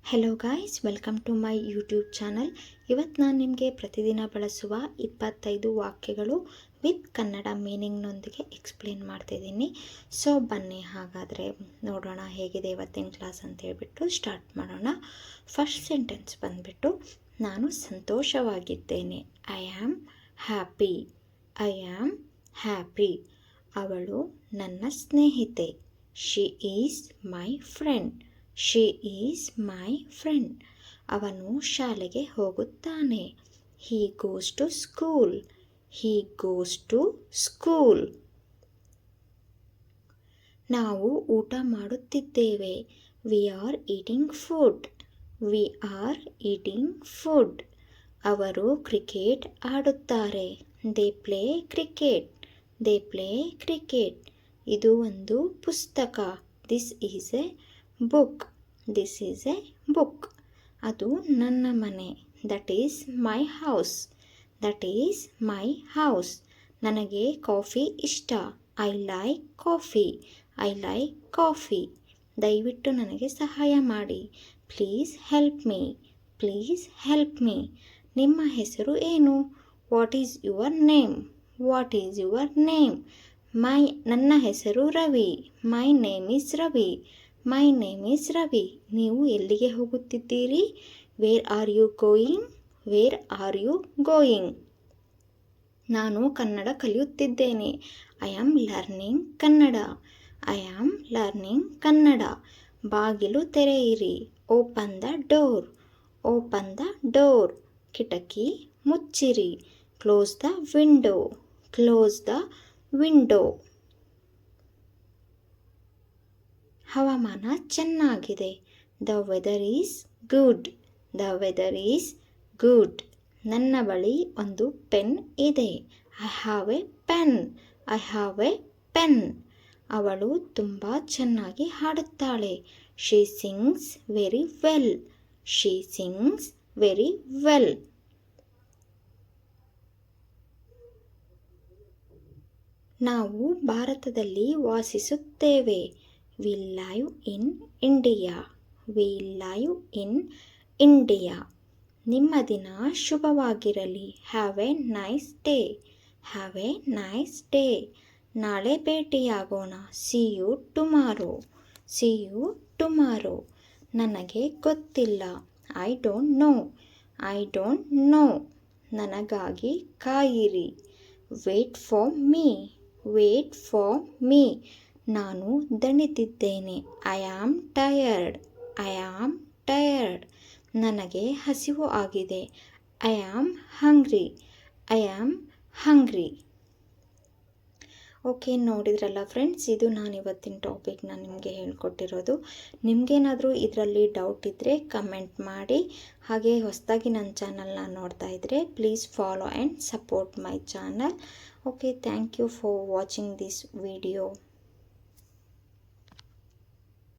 Hello guys, welcome to my YouTube channel. ಇವತ್ತು ನಾನು ನಿಮಗೆ ಪ್ರತಿದಿನ ಬಳಸುವ 25 ವಾಕ್ಯಗಳು ವಿತ್ ಕನ್ನಡ ಮೀನಿಂಗ್ನೊಂದಿಗೆ ಎಕ್ಸ್ಪ್ಲೇನ್ ಮಾಡ್ತಿದ್ದೀನಿ. ಸೊ ಬನ್ನಿ ಹಾಗಾದರೆ ನೋಡೋಣ ಹೇಗಿದೆ ಇವತ್ತಿನ ಕ್ಲಾಸ್ ಅಂತ ಹೇಳ್ಬಿಟ್ಟು ಸ್ಟಾರ್ಟ್ ಮಾಡೋಣ. ಫಸ್ಟ್ ಸೆಂಟೆನ್ಸ್ ಬಂದುಬಿಟ್ಟು, ನಾನು ಸಂತೋಷವಾಗಿದ್ದೇನೆ. I am happy. I am happy. ಅವಳು ನನ್ನ ಸ್ನೇಹಿತೆ. She is my friend. She is my friend. ಅವನು ಶಾಲೆಗೆ ಹೋಗುತ್ತಾನೆ. He goes to school. He goes to school. ನಾವು ಊಟ ಮಾಡುತ್ತಿದ್ದೇವೆ. We are eating food. We are eating food. ಅವರು ಕ್ರಿಕೆಟ್ ಆಡುತ್ತಾರೆ. They play cricket. They play cricket. ಇದು ಒಂದು ಪುಸ್ತಕ. This is a book. This is a book. ಅದು ನನ್ನ ಮನೆ. That is my house. That is my house. ನನಗೆ coffee ಇಷ್ಟ. I like coffee. I like coffee. ದಯವಿಟ್ಟು ನನಗೆ ಸಹಾಯ ಮಾಡಿ. Please help me. Please help me. ನಿಮ್ಮ ಹೆಸರು ಏನು? What is your name? What is your name? ನನ್ನ ಹೆಸರು Ravi. My name is Ravi. My name is Ravi. ನೀವು ಎಲ್ಲಿಗೆ ಹೋಗುತ್ತಿದ್ದೀರಿ? Where are you going? Where are you going? ನಾನು ಕನ್ನಡ ಕಲಿಯುತ್ತಿದ್ದೇನೆ. I am learning Kannada. I am learning Kannada. ಬಾಗಿಲು ತೆರೆಯಿರಿ. Open the door. Open the door. ಕಿಟಕಿ ಮುಚ್ಚಿರಿ. Close the window. Close the window. ಹವಾಮಾನ ಚೆನ್ನಾಗಿದೆ. The weather is good. The weather is good. ನನ್ನ ಬಳಿ ಒಂದು ಪೆನ್ ಇದೆ. I have a pen. I have a pen. ಅವಳು ತುಂಬ ಚೆನ್ನಾಗಿ ಹಾಡುತ್ತಾಳೆ. She sings very well. She sings very well. ನಾವು ಭಾರತದಲ್ಲಿ ವಾಸಿಸುತ್ತೇವೆ. We live in India. We live in India. ನಿಮ್ಮ ದಿನ ಶುಭವಾಗಿರಲಿ. Have a nice day. Have a nice day. ನಾಳೆ ಭೇಟಿಯಾಗೋಣ. See you tomorrow. See you tomorrow. ನನಗೆ ಗೊತ್ತಿಲ್ಲ. I don't know. I don't know. ನನಗಾಗಿ ಕಾಯಿರಿ. Wait for me. Wait for me. ನಾನು ದಣಿದಿದ್ದೇನೆ. I am tired. I am tired. ನನಗೆ ಹಸಿವು ಆಗಿದೆ. I am hungry. I am hungry. Okay, ನೋಡಿದ್ರಲ್ಲ ಫ್ರೆಂಡ್ಸ್, ಇದು ನಾನು ಇವತ್ತಿನ ಟಾಪಿಕ್ನ ನಿಮಗೆ ಹೇಳ್ಕೊಟ್ಟಿರೋದು. ನಿಮಗೇನಾದರೂ ಇದರಲ್ಲಿ ಡೌಟ್ ಇದ್ದರೆ ಕಮೆಂಟ್ ಮಾಡಿ. ಹಾಗೆ ಹೊಸದಾಗಿ ನನ್ನ ಚಾನಲ್ನ ನೋಡ್ತಾ ಇದ್ದರೆ please follow and support my channel. Okay, thank you for watching this video.